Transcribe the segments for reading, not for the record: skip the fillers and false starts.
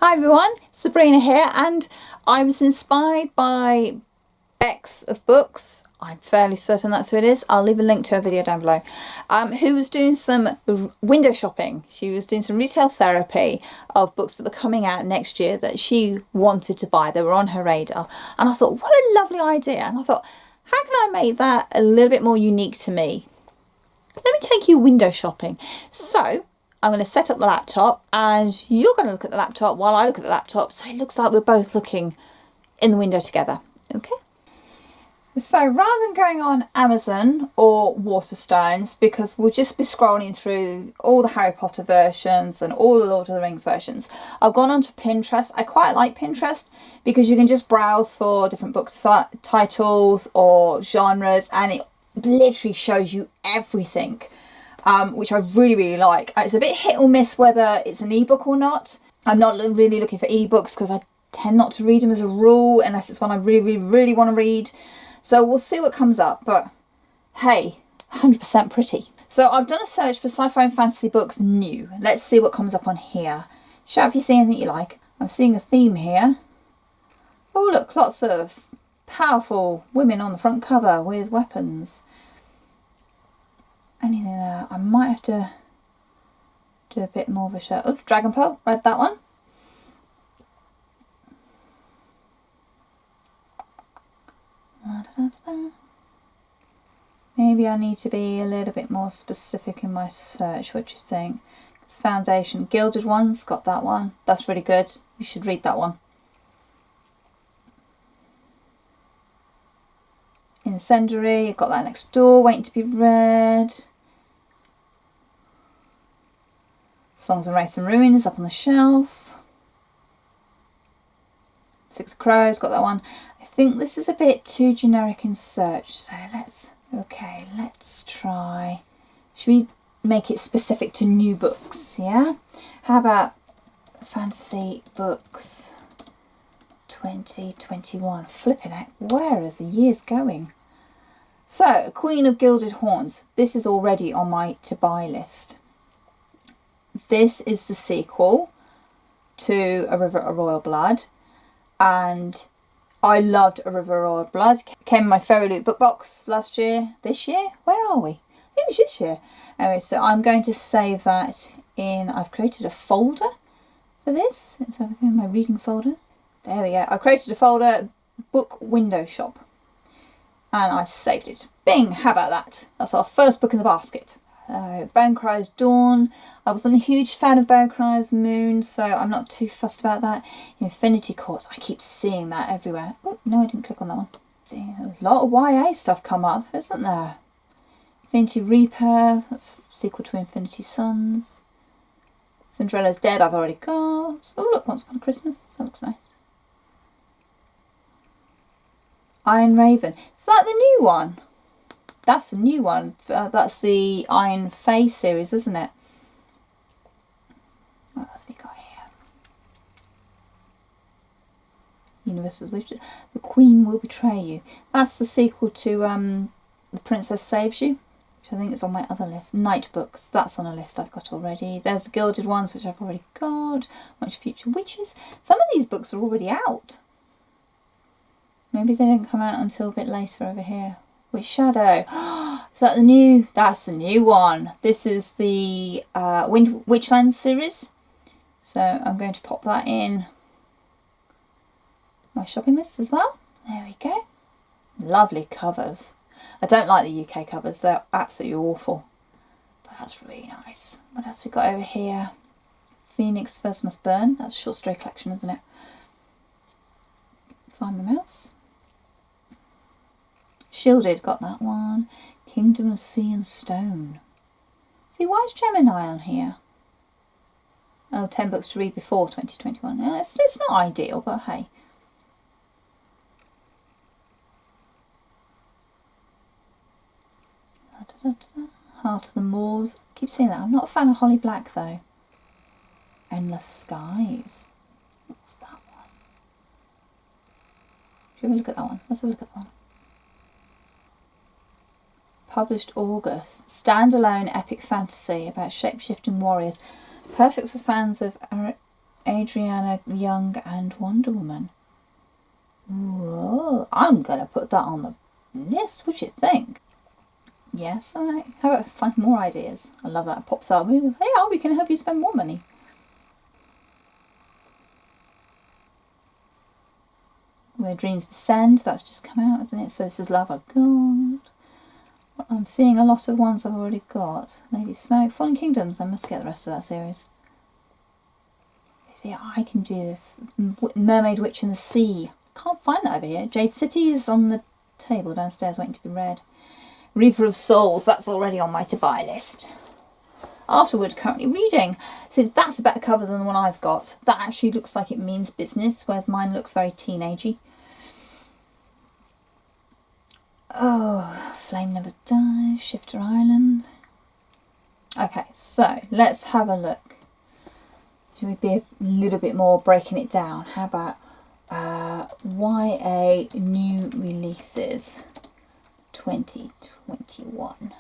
Hi everyone, Sabrina here, and I was inspired by Bex of Books. I'm fairly certain that's who it is. I'll leave a link to her video down below. Who was doing some window shopping. She was doing some retail therapy of books that were coming out next year that she wanted to buy. They were on her radar. And I thought, what a lovely idea. And I thought, how can I make that a little bit more unique to me? Let me take you window shopping. So I'm going to set up the laptop and you're going to look at the laptop while I look at the laptop, so it looks like we're both looking in the window together. Okay, so rather than going on Amazon or Waterstones, because we'll just be scrolling through all the Harry Potter versions and all the Lord of the Rings versions, I've gone onto Pinterest. I quite like Pinterest because you can just browse for different book titles or genres, and it literally shows you everything. Which I really like. It's a bit hit or miss whether it's an ebook or not. I'm not really looking for ebooks because I tend not to read them as a rule unless it's one I really want to read. So we'll see what comes up, but hey, 100% pretty. So I've done a search for sci-fi and fantasy books new. Let's see what comes up on here. Shout if you see anything you like. I'm seeing a theme here. Oh look, lots of powerful women on the front cover with weapons. Anything there? I might have to do a bit more of a show. Oh, Dragon Pearl, read that one. Maybe I need to be a little bit more specific in my search. What do you think? It's Foundation. Gilded Ones, got that one. That's really good. You should read that one. Incendiary, got that next door, waiting to be read. Songs of Race and Ruin is up on the shelf. Six of Crows, got that one. I think this is a bit too generic in search, so let's try. Should we make it specific to new books, yeah? How about fantasy books 2021? Flipping heck, where is the years going? So, Queen of Gilded Horns. This is already on my to-buy list. This is the sequel to A River of Royal Blood, and I loved A River of Royal Blood. Came in my Fairy Loot book box last year. This year? Where are we? I think it's this year. Anyway, so I'm going to save that in. I've created a folder for this. Let's have a go in my reading folder. There we go. I created a folder, book window shop, and I've saved it. Bing! How about that? That's our first book in the basket. Bone Cries Dawn. I wasn't a huge fan of Bone Cries Moon, so I'm not too fussed about that. Infinity Courts. I keep seeing that everywhere. Oh, no, I didn't click on that one. See, a lot of YA stuff come up, isn't there? Infinity Reaper. That's sequel to Infinity Suns. Cinderella's Dead I've already got. Oh, look, Once Upon a Christmas. That looks nice. Iron Raven. Is that the new one? That's the new one. That's the Iron Fae series, isn't it? What else have we got here? Universal Witches. The Queen Will Betray You. That's the sequel to The Princess Saves You, which I think is on my other list. Night Books. That's on a list I've got already. There's the Gilded Ones, which I've already got. Much Future Witches. Some of these books are already out. Maybe they didn't come out until a bit later over here. Witch Shadow. Is that the new? That's the new one. This is the Witchland series. So I'm going to pop that in my shopping list as well. There we go. Lovely covers. I don't like the UK covers. They're absolutely awful. But that's really nice. What else we got over here? Phoenix First Must Burn. That's a short story collection, isn't it? Find my mouse. Shielded, got that one. Kingdom of Sea and Stone. See, why is Gemini on here? Oh, 10 books to read before 2021. Yeah, it's not ideal, but hey. Heart of the Moors. I keep saying that. I'm not a fan of Holly Black, though. Endless Skies. What's that one? Should we have a look at that one? Let's have a look at that one. Published August. Standalone epic fantasy about shape-shifting warriors. Perfect for fans of Adriana Young and Wonder Woman. Whoa, I'm going to put that on the list. What do you think? Yes, alright. How about find more ideas? I love that pop star movie. Hey, we can help you spend more money. Where Dreams Descend, that's just come out, isn't it? So this is Love of God. I'm seeing a lot of ones I've already got. Lady Smoke, Fallen Kingdoms, I must get the rest of that series. See, I can do this. Mermaid Witch in the Sea. Can't find that over here. Jade City is on the table downstairs waiting to be read. Reaper of Souls, that's already on my to-buy list. Afterward, currently reading. So that's a better cover than the one I've got. That actually looks like it means business, whereas mine looks very teenagey. Oh, Flame Never Dies, Shifter Island. Okay, so let's have a look. Should we be a little bit more breaking it down? How about YA new releases 2021.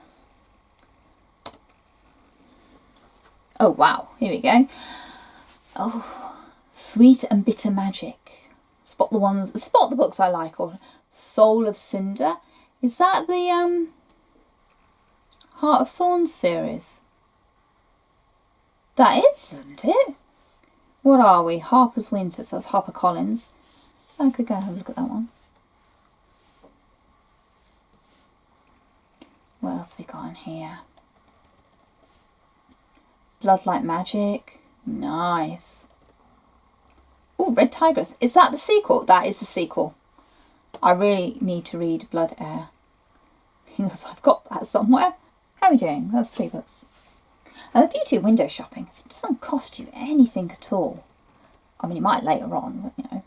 Oh wow, here we go. Oh, Sweet and Bitter Magic. Spot the books I like. Or Soul of Cinder. Is that the Heart of Thorns series? That is, isn't it? What are we? Harper's Winter, so that's HarperCollins. I could go and have a look at that one. What else have we got in here? Bloodlight Magic. Nice. Oh, Red Tigress. Is that the sequel? That is the sequel. I really need to read Blood Heir. Because I've got that somewhere. How are we doing? That's 3 books. And the beauty of window shopping is it doesn't cost you anything at all. I mean, it might later on, but you know.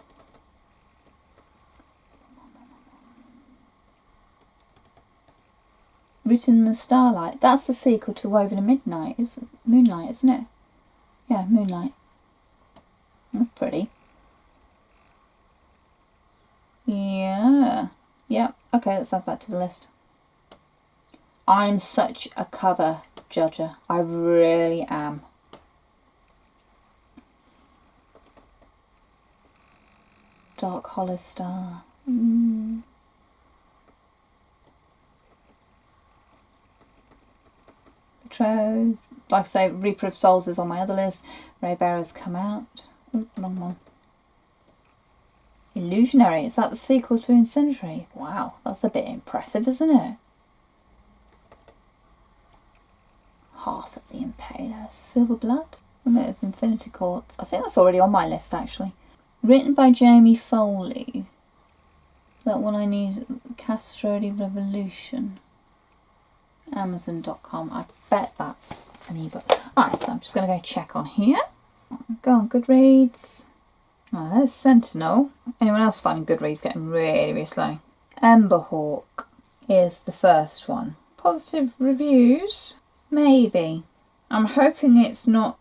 Written in the Starlight. That's the sequel to Woven in Midnight, Moonlight, isn't it? Yeah, Moonlight. That's pretty. Yeah. Yep. Okay, let's add that to the list. I'm such a cover judger. I really am. Dark Hollow Star. Betrothed. Like I say, Reaper of Souls is on my other list. Ray Bearer's come out. Wrong one. Illusionary. Is that the sequel to Incendiary? Wow, that's a bit impressive, isn't it? Heart of the Impaler. Silver Blood. And there's Infinity Courts. I think that's already on my list, actually. Written by Jamie Foley. That one I need. Castrodi Revolution. Amazon.com. I bet that's an ebook. Alright, so I'm just going to go check on here. Go on Goodreads. Oh, there's Sentinel. Anyone else finding Goodreads getting really, really slow? Emberhawk is the first one. Positive reviews? Maybe. I'm hoping it's not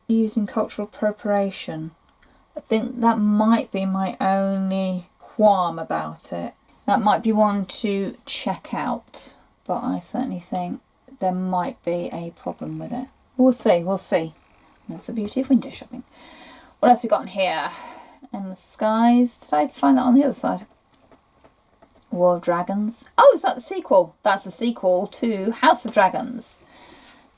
using cultural appropriation. I think that might be my only qualm about it. That might be one to check out. But I certainly think there might be a problem with it. We'll see, we'll see. That's the beauty of window shopping. What else we got in here? And the Skies. Did I find that on the other side? War of Dragons. Oh, is that the sequel? That's the sequel to House of Dragons.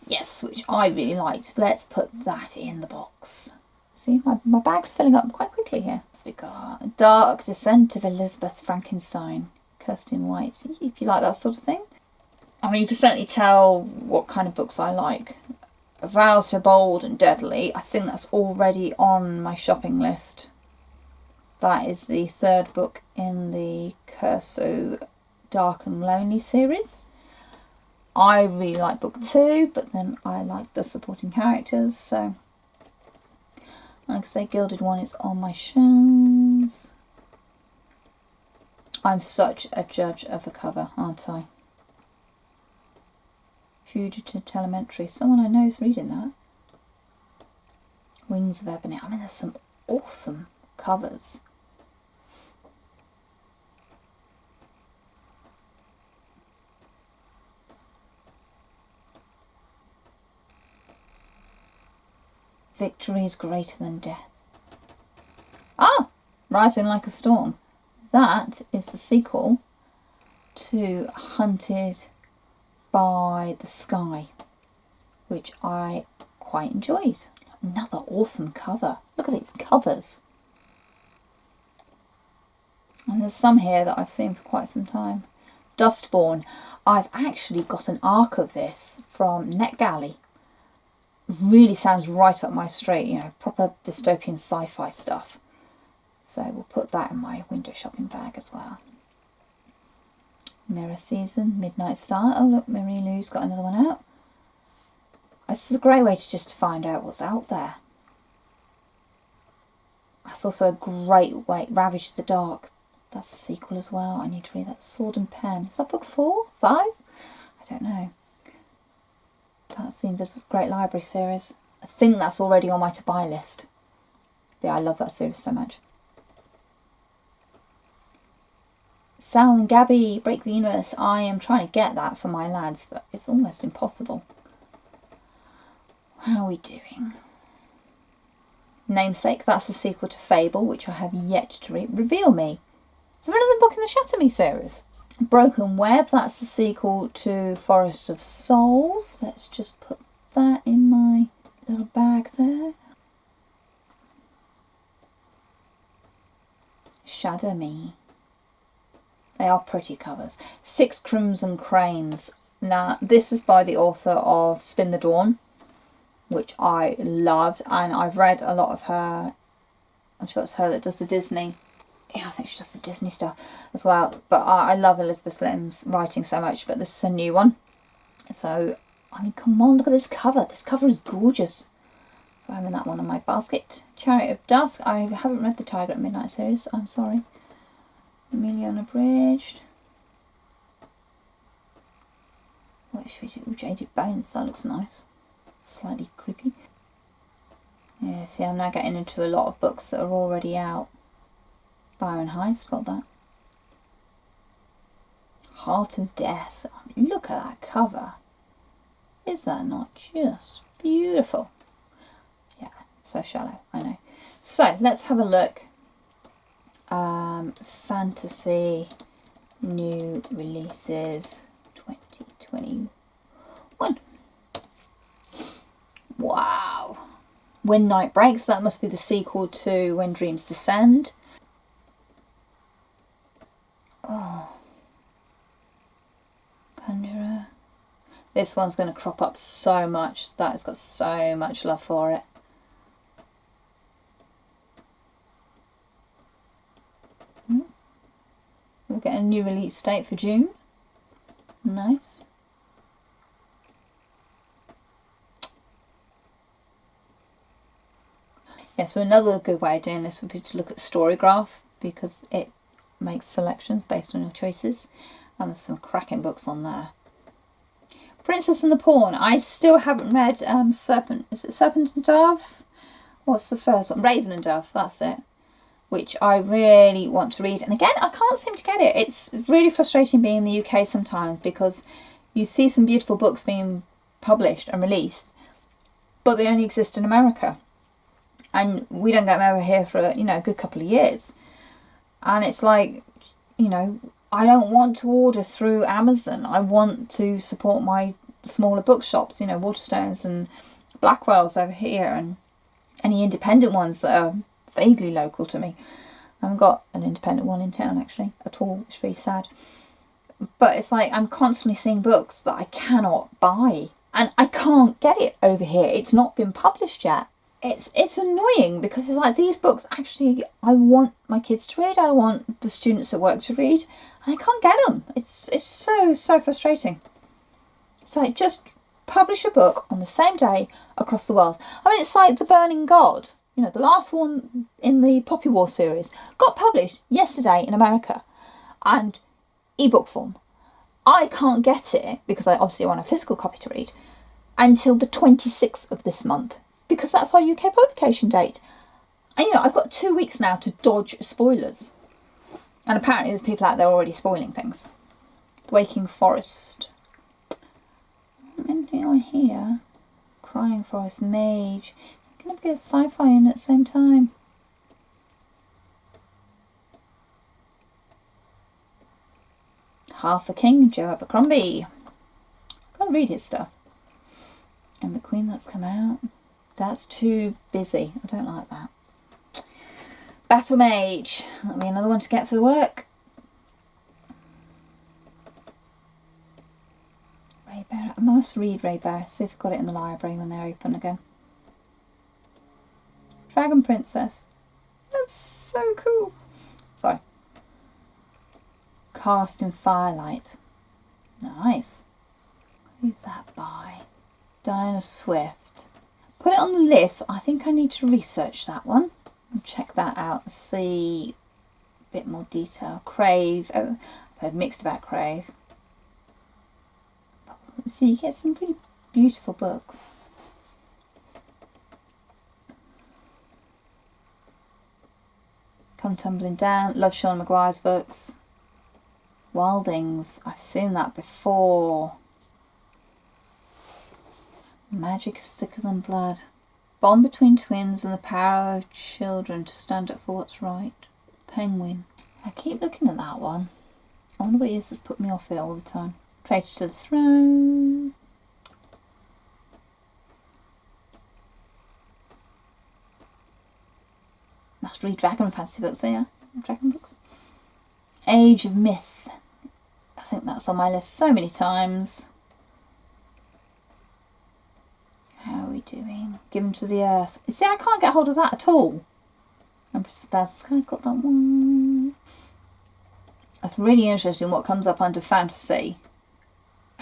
Yes, which I really liked. Let's put that in the box. See, my bag's filling up quite quickly here. So we got Dark Descent of Elizabeth Frankenstein. Kirsten White. If you like that sort of thing. I mean, you can certainly tell what kind of books I like. Vows So Bold and Deadly. I think that's already on my shopping list. That is the 3rd book in the Curso Dark and Lonely series. I really like book 2, but then I like the supporting characters, so like I say, Gilded One is on my shelves. I'm such a judge of a cover, aren't I? Fugitive Telemetry. Someone I know is reading that. Wings of Ebony. I mean, there's some awesome covers. Victory is Greater Than Death. Rising Like a Storm. That is the sequel to Hunted by the Sky, which I quite enjoyed. Another awesome cover. Look at these covers. And there's some here that I've seen for quite some time. Dustborn. I've actually got an arc of this from NetGalley. Really sounds right up my street, you know, proper dystopian sci-fi stuff. So we'll put that in my window shopping bag as well. Mirror Season, Midnight Star. Oh look, Marie Lou's got another one out. This is a great way to just find out what's out there. That's also a great way. Ravage the Dark. That's a sequel as well. I need to read that. Sword and Pen. Is that book 4? 5? I don't know. That's the Invisible Great Library series. I think that's already on my to-buy list. But yeah, I love that series so much. Sal and Gabby, Break the Universe. I am trying to get that for my lads, but it's almost impossible. How are we doing? Namesake, that's the sequel to Fable, which I have yet to read. Reveal Me. Is there another book in the Shatter Me series? Broken Web, that's the sequel to Forest of Souls. Let's just put that in my little bag there. Shadow Me. They are pretty covers. Six Crimson Cranes. Now, this is by the author of Spin the Dawn, which I loved, and I've read a lot of her. I'm sure it's her that does the Disney. Yeah, I think she does the Disney stuff as well. But I love Elizabeth Lim's writing so much, but this is a new one. So, I mean, come on, look at this cover. This cover is gorgeous. So I'm in that one on my basket. Chariot of Dusk. I haven't read the Tiger at Midnight series. I'm sorry. Amelia Unabridged. What should we do? Jaded Bones. That looks nice. Slightly creepy. Yeah, see, I'm now getting into a lot of books that are already out. Byron Hyde's got that. Heart of Death. I mean, look at that cover. Is that not just beautiful? Yeah, so shallow, I know. So, let's have a look. Fantasy new releases 2021. Wow. When Night Breaks, that must be the sequel to When Dreams Descend. Oh. Conjurer. This one's going to crop up so much. That has got so much love for it. We'll get a new release date for June. Nice. Yeah, so another good way of doing this would be to look at Storygraph, because it makes selections based on your choices, and there's some cracking books on there. Princess and the Pawn. I still haven't read Serpent. Is it Serpent and Dove? What's the first one? Raven and Dove. That's it. Which I really want to read. And again, I can't seem to get it. It's really frustrating being in the UK sometimes, because you see some beautiful books being published and released, but they only exist in America. And we don't get them over here for, you know, a good couple of years. And it's like, you know, I don't want to order through Amazon. I want to support my smaller bookshops, you know, Waterstones and Blackwell's over here, and any independent ones that are vaguely local to me. I haven't got an independent one in town actually at all. It's really sad. But it's like I'm constantly seeing books that I cannot buy, and I can't get it over here. It's not been published yet. It's annoying, because it's like these books actually I want my kids to read. I want the students at work to read, and I can't get them. It's so frustrating. So just publish a book on the same day across the world. I mean, it's like The Burning God. You know, the last one in the Poppy War series got published yesterday in America, and ebook form. I can't get it, because I obviously want a physical copy to read, until the 26th of this month, because that's our UK publication date. And you know, I've got 2 weeks now to dodge spoilers. And apparently there's people out there already spoiling things. Waking Forest. Anything on here? Crying Forest, Mage. Can I get sci-fi in at the same time? Half a King, Joe Abercrombie. Can't read his stuff. And McQueen, that's come out. That's too busy. I don't like that. Battle Mage. That'll be another one to get for the work. Ray Bear. I must read Ray Bear. See if I've got it in the library when they're open again. Dragon Princess. That's so cool. Sorry. Cast in Firelight. Nice. Who's that by? Diana Swift. Put it on the list. I think I need to research that one and check that out and see a bit more detail. Crave. Oh, I've heard mixed about Crave. So you get some really beautiful books. Come Tumbling Down. Love Sean Maguire's books. Wildings. I've seen that before. Magic is thicker than blood. Bond between twins and the power of children to stand up for what's right. Penguin. I keep looking at that one. I wonder what it is that's put me off it all the time. Traitor to the Throne. Must read dragon fantasy books there. Dragon books. Age of Myth. I think that's on my list so many times. How are we doing? Given to the Earth. You see, I can't get hold of that at all. Empress of Thousand Skies got that one. That's really interesting what comes up under fantasy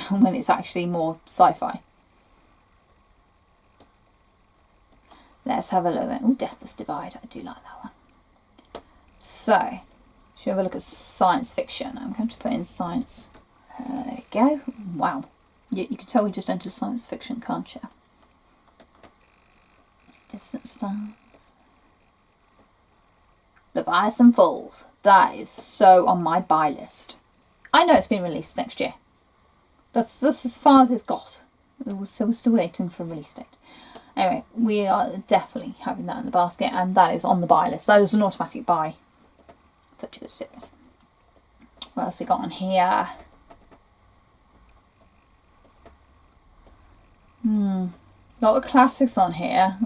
when it's actually more sci-fi. Let's have a look then. Oh, Deathless Divide. I do like that one. So, should we have a look at science fiction? I'm going to put in science. There we go. Wow. You can tell we just entered science fiction, can't you? Distant Stars. Leviathan Falls. That is so on my buy list. I know it's been released next year. That's as far as it's got. So we're still waiting for a release date. Anyway, we are definitely having that in the basket, and that is on the buy list. That is an automatic buy. Such a good series. What else we got on here? A lot of classics on here.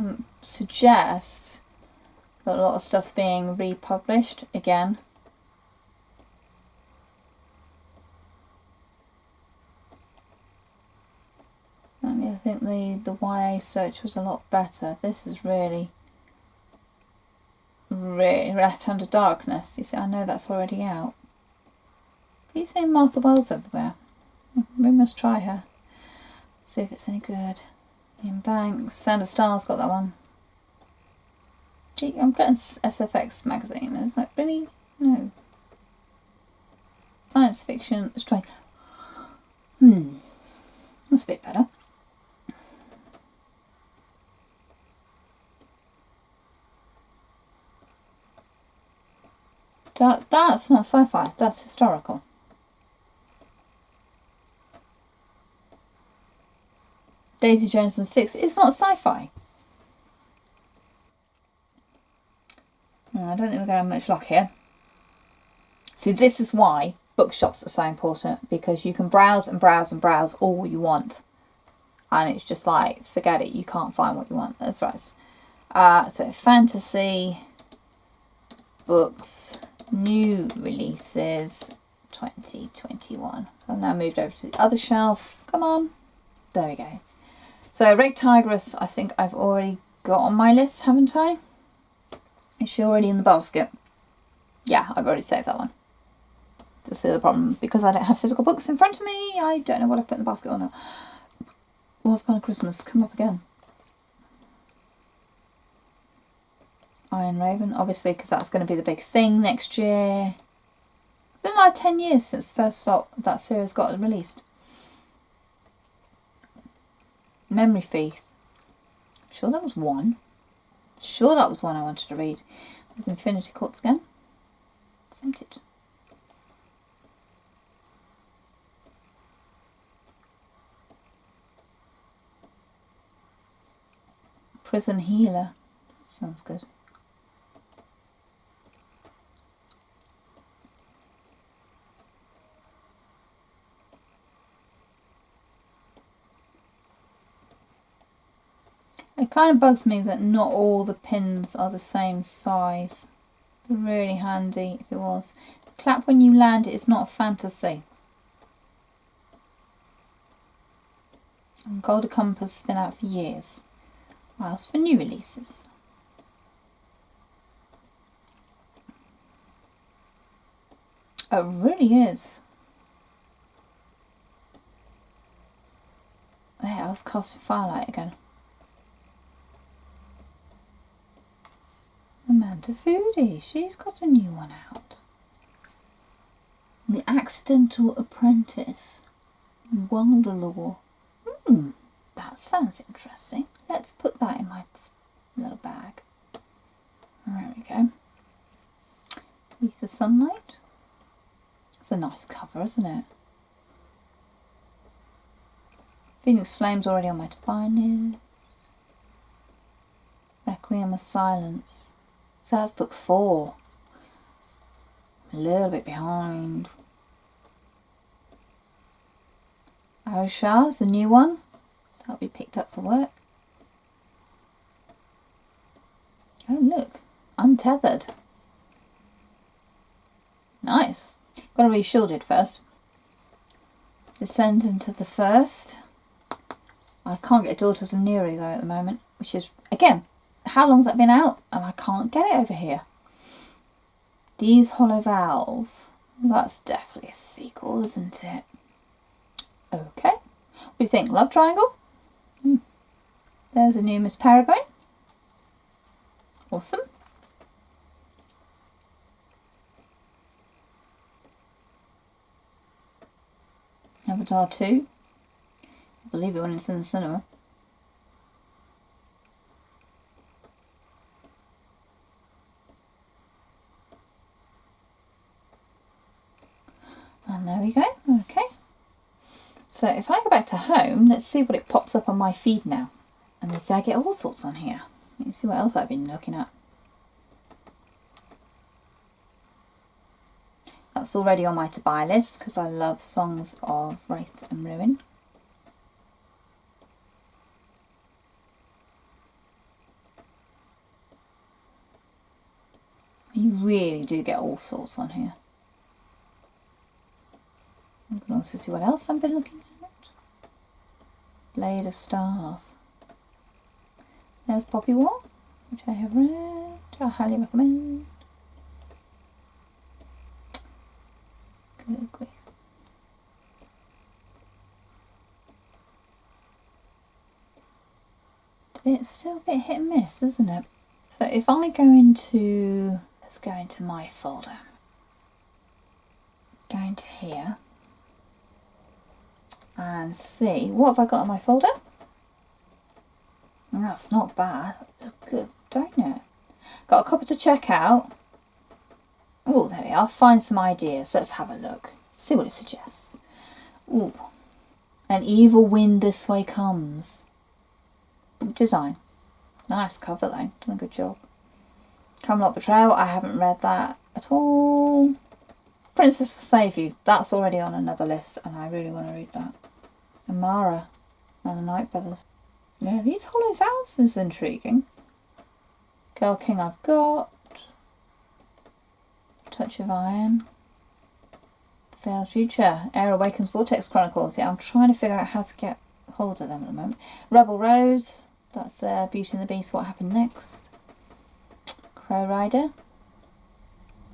Suggest that a lot of stuff's being republished again. I think the YA search was a lot better. This is really Left Under Darkness. You see, I know that's already out. Keep saying Martha Wells everywhere. We must try her. See if it's any good. Ian Banks. Sound of Stars got that one. I'm getting SFX magazine. It's like, really? No. Science fiction. Let's try. That's a bit better. That's not sci-fi. That's historical. Daisy Jones and Six. It's not sci-fi. I don't think we're going to have much luck here. See, this is why bookshops are so important, because you can browse and browse and browse all you want. And it's just like, forget it, you can't find what you want. That's right. So, fantasy, books, new releases, 2021. I've now moved over to the other shelf. Come on. There we go. So, Red Tigress, I think I've already got on my list, haven't I? Is she already in the basket? Yeah, I've already saved that one. That's the other problem. Because I don't have physical books in front of me, I don't know what I've put in the basket or not. Once Upon a Christmas, come up again. Iron Raven, obviously, because that's going to be the big thing next year. It's been like 10 years since the first lot that series got released. Memory Thief. I'm sure that was one. Sure that was one I wanted to read. There's Infinity Courts again. Tempted. Prison Healer. Sounds good. It kind of bugs me that not all the pins are the same size. Really handy if it was. Clap when you land it is not a fantasy. And Golden Compass has been out for years. I asked for new releases. It really is. There, I was casting Firelight again. Amanda Foodie, she's got a new one out. The Accidental Apprentice. Wilderlaw. That sounds interesting. Let's put that in my little bag. There we go. With the Sunlight. It's a nice cover, isn't it? Phoenix Flame's already on my to-buy list. Requiem of Silence. So that's book 4. I'm a little bit behind. Aoshar's a new one. That'll be picked up for work. Oh look, Untethered. Nice. Got to read Shielded first. Descendant of the First. I can't get Daughters of Neri though at the moment, which is, again, how long's that been out? And I can't get it over here. These Hollow Valves. That's definitely a sequel, isn't it? Okay. What do you think? Love Triangle? There's a new Miss Peregrine. Awesome. Avatar 2. I believe it when it's in the cinema. And there we go. Okay. So if I go back to home, let's see what it pops up on my feed now. And they say I get all sorts on here. Let's see what else I've been looking at. That's already on my to-buy list because I love Songs of Wraith and Ruin. You really do get all sorts on here. I can also see what else I've been looking at. Blade of Stars. There's Poppy War, which I have read. I highly recommend. Good grief. It's still a bit hit and miss, isn't it? So if I go into, let's go into my folder. Go into here. And see, what have I got in my folder? That's not bad. That's good, don't it? Got a couple to check out. Oh, there we are. Find some ideas. Let's have a look. See what it suggests. Ooh. An evil wind this way comes. Design. Nice cover though. Done a good job. Camelot Betrayal. I haven't read that at all. Princess Will Save You. That's already on another list and I really want to read that. Amara and the Night Brothers. Yeah, these Hollow Vows is intriguing. Girl King I've got. Touch of Iron. Veiled Future. Air Awakens Vortex Chronicles. Yeah, I'm trying to figure out how to get hold of them at the moment. Rebel Rose. That's Beauty and the Beast. What happened next? Crow Rider.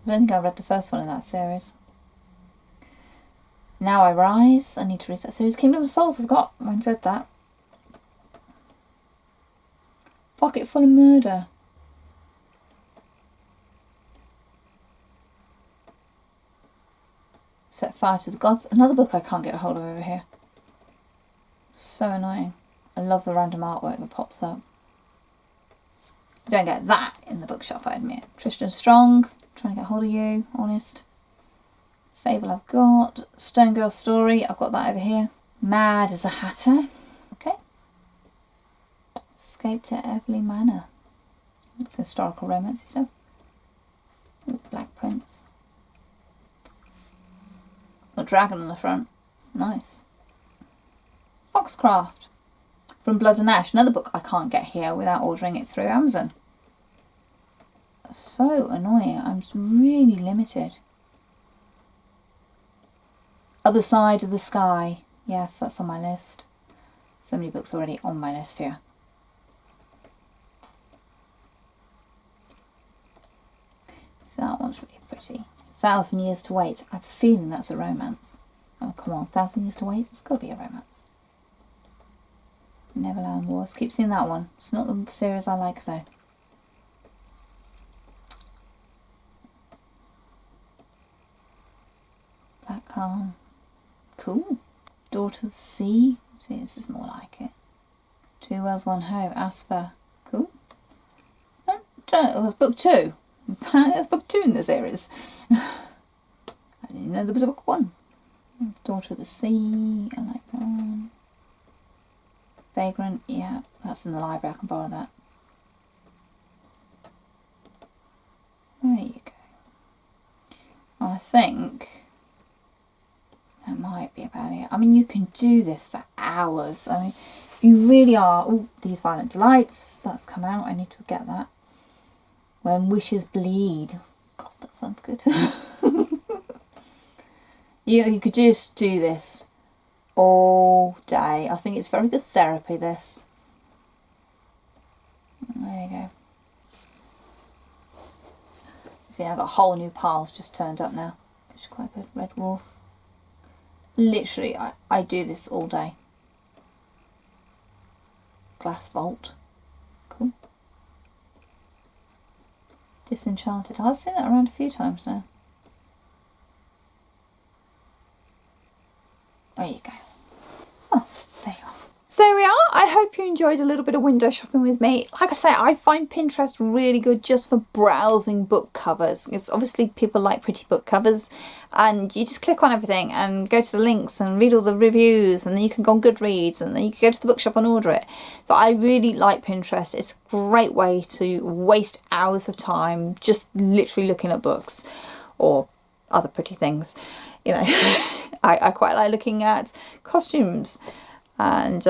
I don't think I read the first one in that series. Now I Rise. I need to read that series. Kingdom of Souls. I've got. I read that. Pocket Full of Murder. Set Fire to the Gods. Another book I can't get a hold of over here. So annoying. I love the random artwork that pops up. You don't get that in the bookshop, I admit. Tristan Strong. Trying to get hold of you. Honest. Fable I've got. Stone Girl Story. I've got that over here. Mad as a Hatter. Okay. Escape to Everley Manor. It's historical romance stuff. Ooh, Black Prince. A dragon on the front. Nice. Foxcraft. from Blood and Ash, another book I can't get here without ordering it through Amazon. So annoying. I'm really limited. Other Side of the Sky. Yes, that's on my list. So many books already on my list here. So that one's really pretty. 1,000 Years to Wait. I have a feeling that's a romance. Oh, come on. 1,000 Years to Wait? It's got to be a romance. Neverland Wars. Keep seeing that one. It's not the series I like, though. Black Calm. Cool. Daughter of the Sea. See, this is more like it. Two Wells, One Home. Asper. Cool. It was book 2. There's book 2 in the series. I didn't even know there was a book 1. Daughter of the Sea. I like that one. Vagrant. Yeah, that's in the library. I can borrow that. There you go. I think that might be about it. I mean, you can do this for hours. I mean, you really are. Oh, These Violent Delights. That's come out. I need to get that. When Wishes Bleed. God, that sounds good. You could just do this all day. I think it's very good therapy, this. There you go. See, I've got whole new piles just turned up now, which is quite good. Red Wolf. Literally, I do this all day. Glass Vault. Cool. Disenchanted. I've seen that around a few times now. There you go. Oh, there you are. So there we are. I hope you enjoyed a little bit of window shopping with me. Like I say, I find Pinterest really good just for browsing book covers. Because obviously people like pretty book covers. And you just click on everything and go to the links and read all the reviews. And then you can go on Goodreads and then you can go to the bookshop and order it. So I really like Pinterest. It's a great way to waste hours of time just literally looking at books or other pretty things. You know, I quite like looking at costumes and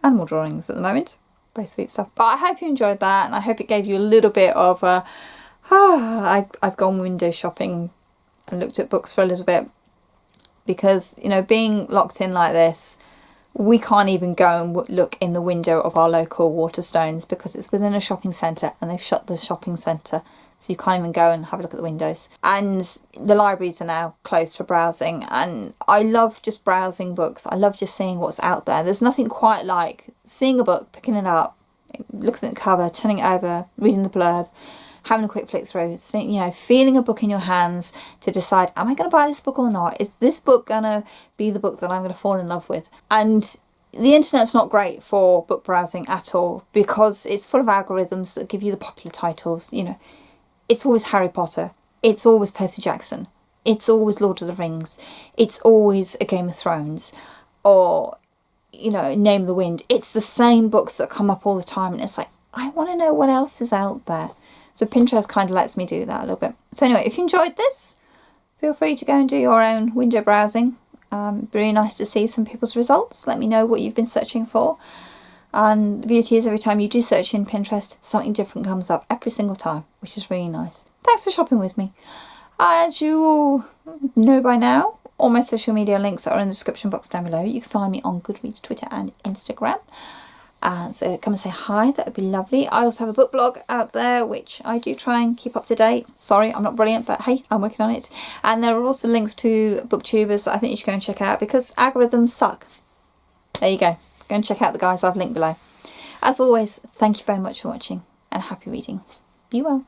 animal drawings at the moment. Very sweet stuff. But I hope you enjoyed that, and I hope it gave you a little bit of I've gone window shopping and looked at books for a little bit, because, you know, being locked in like this, we can't even go and look in the window of our local Waterstones because it's within a shopping centre and they've shut the shopping centre. So you can't even go and have a look at the windows. And the libraries are now closed for browsing. And I love just browsing books. I love just seeing what's out there. There's nothing quite like seeing a book, picking it up, looking at the cover, turning it over, reading the blurb, having a quick flick through, you know, feeling a book in your hands to decide, am I going to buy this book or not? Is this book going to be the book that I'm going to fall in love with? And the internet's not great for book browsing at all, because it's full of algorithms that give you the popular titles, you know. It's always Harry Potter, it's always Percy Jackson, it's always Lord of the Rings, it's always a Game of Thrones, or, you know, Name of the Wind. It's the same books that come up all the time, and it's like, I want to know what else is out there. So Pinterest kind of lets me do that a little bit. So anyway, if you enjoyed this, feel free to go and do your own window browsing. Really nice to see some people's results. Let me know what you've been searching for. And the beauty is, every time you do search in Pinterest, something different comes up every single time, which is really nice. Thanks for shopping with me. As you all know by now, all my social media links are in the description box down below. You can find me on Goodreads, Twitter and Instagram. So come and say hi, that would be lovely. I also have a book blog out there, which I do try and keep up to date. Sorry, I'm not brilliant, but hey, I'm working on it. And there are also links to Booktubers that I think you should go and check out, because algorithms suck. There you go. Go and check out the guys I've linked below. As always, thank you very much for watching, and happy reading. Be well.